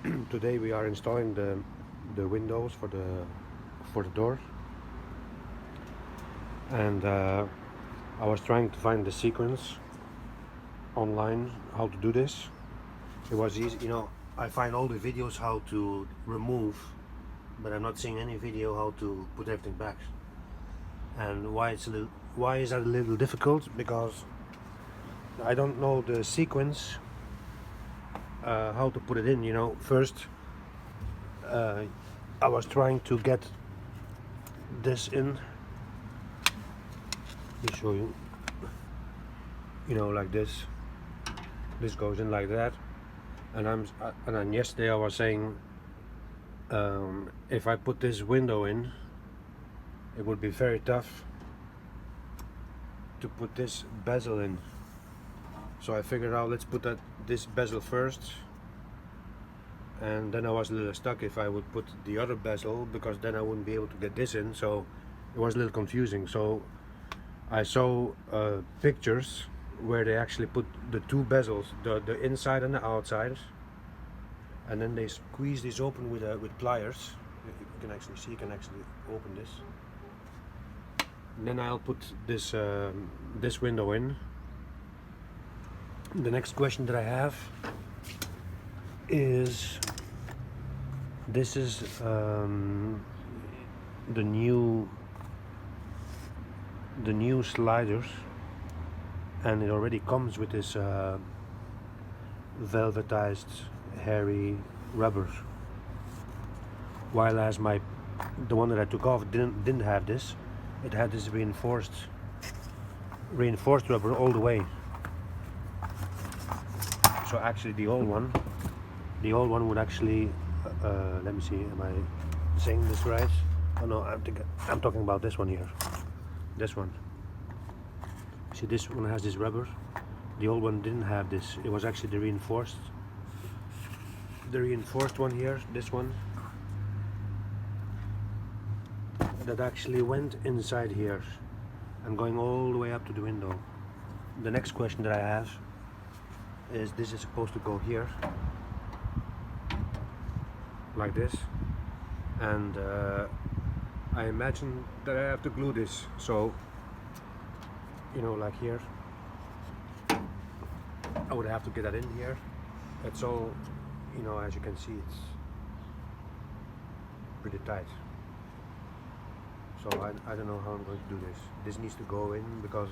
Today we are installing the windows for the door, and I was trying to find the sequence online how to do this. It was easy, I find all the videos how to remove, but I'm not seeing any video how to put everything back. And why is that a little difficult? Because I don't know the sequence, how to put it in. First I was trying to get this in. Let me show you. Like this. This goes in like that, and then yesterday I was saying, if I put this window in, it would be very tough to put this bezel in. So I figured out, let's put this bezel first, and then I was a little stuck if I would put the other bezel, because then I wouldn't be able to get this in. So it was a little confusing. So I saw pictures where they actually put the two bezels, the inside and the outside, and then they squeeze this open with pliers. You can actually see, you can actually open this. And then I'll put this this window in. The next question that I have is, this is the new sliders, and it already comes with this velvetized hairy rubbers, while as the one that I took off didn't have this. It had this reinforced rubber all the way. So actually the old one would actually let me see, am I saying this right? Oh no, I'm talking about this one here. This one. See, this one has this rubber. The old one didn't have this. It was actually the reinforced one here, this one, that actually went inside here and going all the way up to the window. The next question that I have is, this is supposed to go here like this, and I imagine that I have to glue this, so like here I would have to get that in here. It's all, as you can see, it's pretty tight. So I don't know how I'm going to do this. This needs to go in, because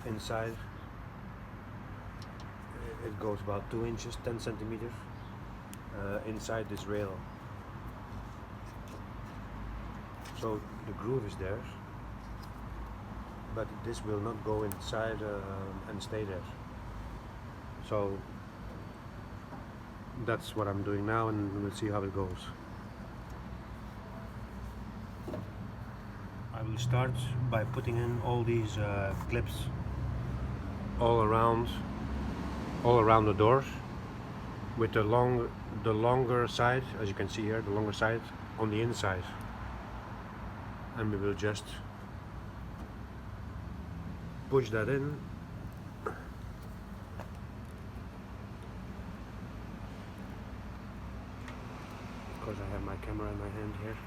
inside it goes about 2 inches, 10 centimeters inside this rail. So the groove is there, but this will not go inside and stay there. So that's what I'm doing now, and we'll see how it goes. I will start by putting in all these clips all around the doors, with the longer side, as you can see here, the longer side on the inside, and we will just push that in. Of course, I have my camera in my hand here.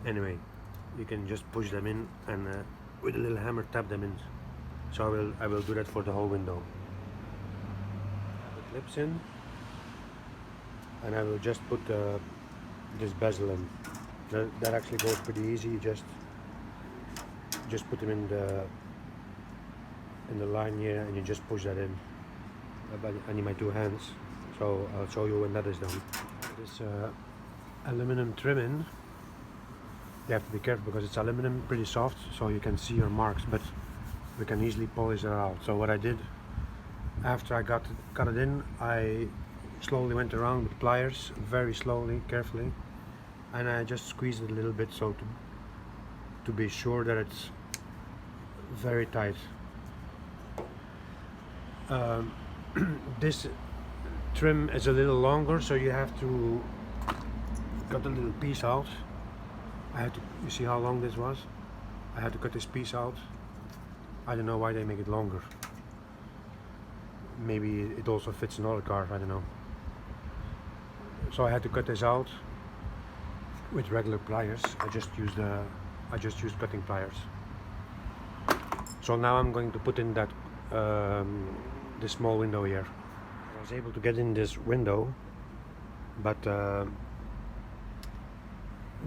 Anyway, you can just push them in, and with a little hammer tap them in. So I will do that for the whole window. The clips in, and I will just put this bezel in. That actually goes pretty easy. You just put them in the line here, and you just push that in. I need my two hands, so I'll show you when that is done. This aluminum trim in. You have to be careful, because it's aluminum, pretty soft, so you can see your marks, but we can easily polish it out. So what I did, after I got it in, I slowly went around with pliers, very slowly, carefully, and I just squeezed it a little bit, so to be sure that it's very tight. This trim is a little longer, so you have to cut a little piece out. You see how long this was? I had to cut this piece out I don't know why they make it longer. Maybe it also fits in other cars, I don't know. So I had to cut this out with regular pliers. I just used cutting pliers. So now I'm going to put in that this small window here. I was able to get in this window, but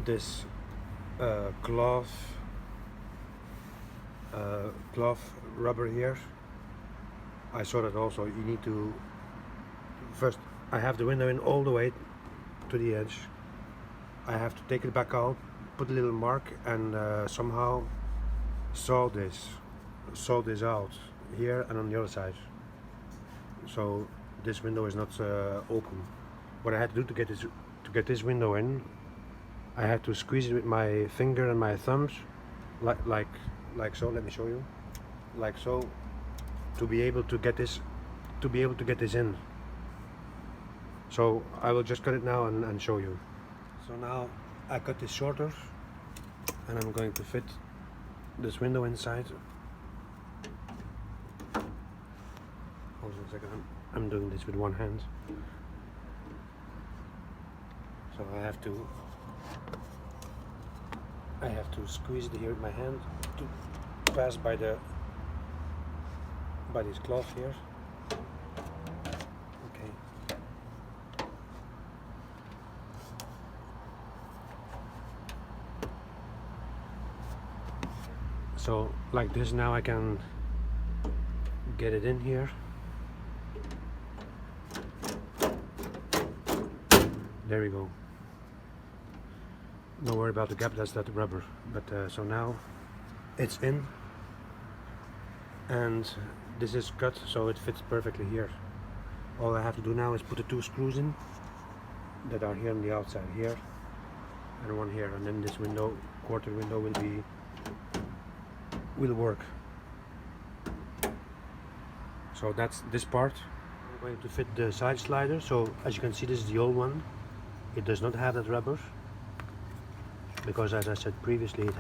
this cloth rubber here, I saw that also. You need to first, I have the window in all the way to the edge. I have to take it back out, put a little mark, and somehow saw this out here and on the other side. So this window is not open. What I had to do to get this window in, I had to squeeze it with my finger and my thumbs, like so. Let me show you, like so, to be able to get this in. So I will just cut it now and show you. So now I cut this shorter, and I'm going to fit this window inside. Hold on a second, I'm doing this with one hand. So I have to squeeze it here with my hand to pass by this cloth here. Okay. So like this now I can get it in here. There we go. Don't worry about the gap, that's that rubber. But so now it's in, and this is cut so it fits perfectly here. All I have to do now is put the two screws in that are here on the outside, here and one here, and then this window, quarter window, will work. So that's this part. I'm going to fit the side slider. So as you can see, this is the old one. It does not have that rubber, because as I said previously, it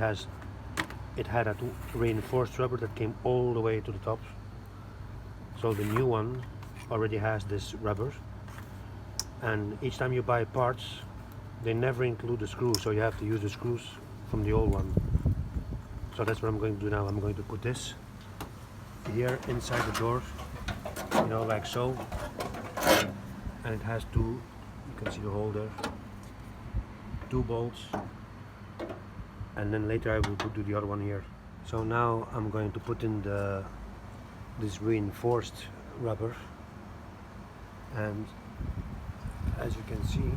had a reinforced rubber that came all the way to the top. So the new one already has this rubber, and each time you buy parts, they never include the screws, so you have to use the screws from the old one. So that's what I'm going to do now. I'm going to put this here inside the door, you know, like so, and it has two, you can see the hole there, two bolts, and then later I will do the other one here. So now I'm going to put in this reinforced rubber, and as you can see,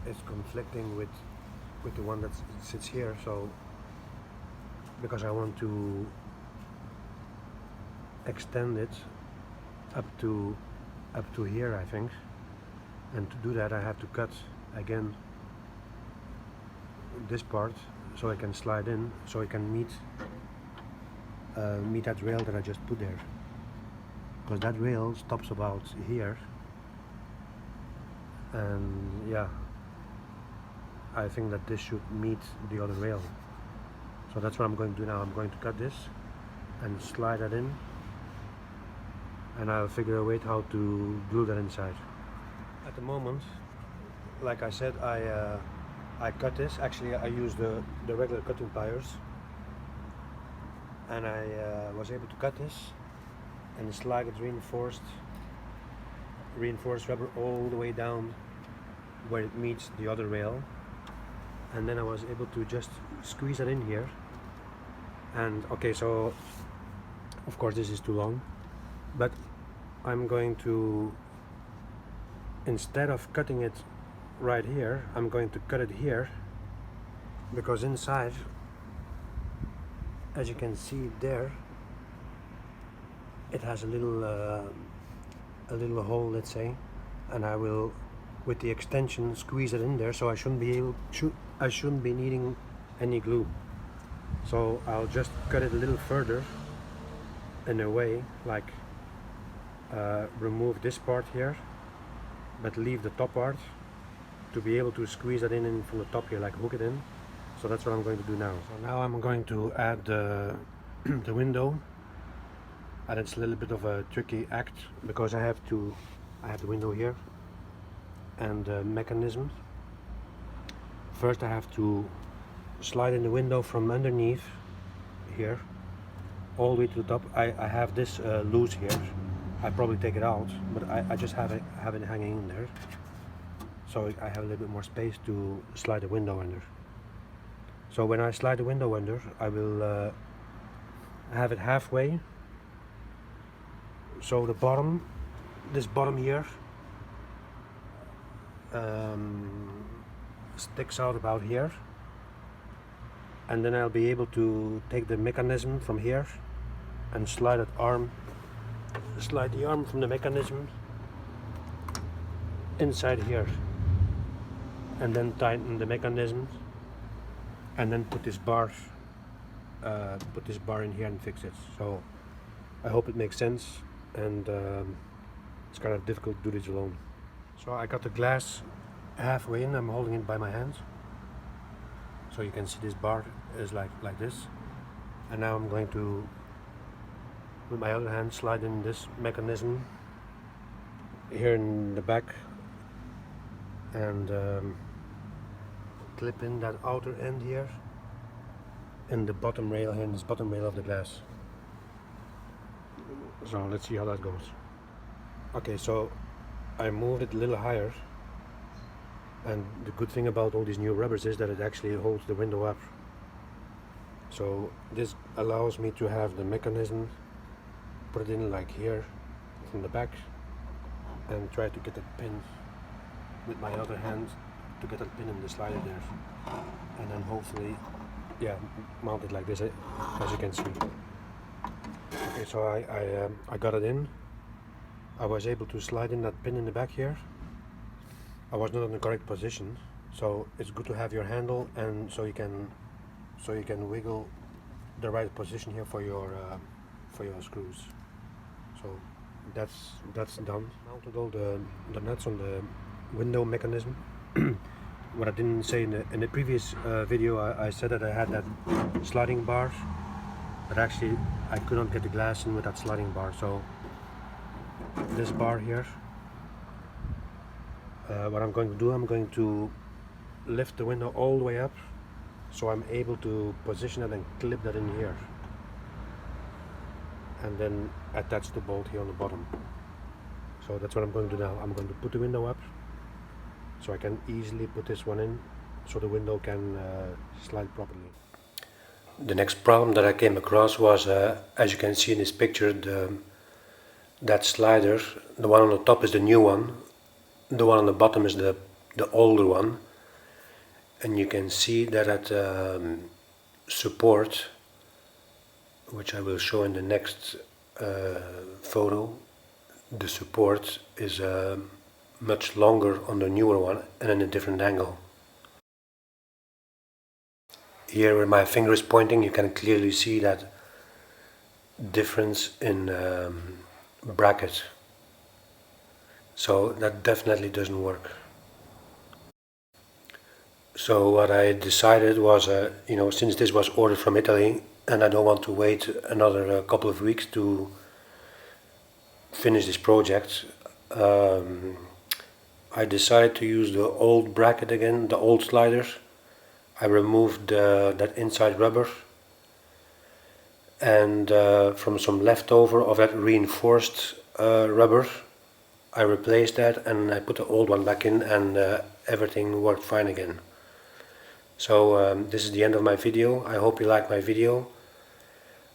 it's conflicting with the one that sits here. So because I want to extend it up to here, I think, and to do that I have to cut again this part so I can slide in, so I can meet that rail that I just put there, because that rail stops about here, and yeah, I think that this should meet the other rail. So that's what I'm going to do now. I'm going to cut this and slide that in, and I'll figure a way how to glue that inside. At the moment, like I said, I cut this. Actually, I used the regular cutting pliers, and I was able to cut this and slide it reinforced rubber all the way down where it meets the other rail, and then I was able to just squeeze it in here. And okay, so of course this is too long, but I'm going to, instead of cutting it right here, I'm going to cut it here, because inside, as you can see there, it has a little hole, let's say, and I will, with the extension, squeeze it in there, so I shouldn't be needing any glue. So I'll just cut it a little further in a way, like remove this part here, but leave the top part to be able to squeeze that in from the top here, like hook it in, So that's what I'm going to do now. So now I'm going to add the window, and it's a little bit of a tricky act because I have the window here and the mechanism. First I have to slide in the window from underneath here all the way to the top. I have this loose here. I probably take it out, but I just have it hanging in there, so I have a little bit more space to slide the window under. So when I slide the window under, I will have it halfway, so the bottom, this bottom here, sticks out about here, and then I'll be able to take the mechanism from here and slide the arm from the mechanism inside here, and then tighten the mechanism, and then put this bar in here and fix it. So I hope it makes sense, and it's kind of difficult to do this alone. So I got the glass halfway in. I'm holding it by my hand, so you can see this bar is like this, and now I'm going to, with my other hand, slide in this mechanism here in the back, and clip in that outer end here in the bottom rail here, in this bottom rail of the glass. So let's see how that goes. Okay, so I moved it a little higher, and the good thing about all these new rubbers is that it actually holds the window up. So this allows me to have the mechanism, put it in like here from the back, and try to get the pin with my other hand to get that pin in the slider there, and then hopefully, yeah, mount it like this, as you can see. Okay, so I got it in. I was able to slide in that pin in the back here. I was not in the correct position, so it's good to have your handle, and so you can wiggle the right position here for your screws. So that's done. Mounted all the nuts on the window mechanism. What I didn't say in the previous video, I said that I had that sliding bar, but actually I could not get the glass in with that sliding bar. So this bar here, what I'm going to do, I'm going to lift the window all the way up, so I'm able to position it and clip that in here, and then attach the bolt here on the bottom. So that's what I'm going to do now. I'm going to put the window up, so I can easily put this one in, so the window can slide properly. The next problem that I came across was, as you can see in this picture, that slider, the one on the top is the new one, the one on the bottom is the older one, and you can see that at support, which I will show in the next photo, the support is much longer on the newer one and in a different angle. Here where my finger is pointing, you can clearly see that difference in bracket. So that definitely doesn't work. So what I decided was, since this was ordered from Italy and I don't want to wait another couple of weeks to finish this project, I decided to use the old bracket again, the old sliders. I removed that inside rubber, and from some leftover of that reinforced rubber, I replaced that and I put the old one back in, and everything worked fine again. So this is the end of my video. I hope you like my video.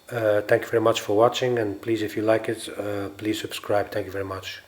Thank you very much for watching, and please, if you like it, please subscribe. Thank you very much.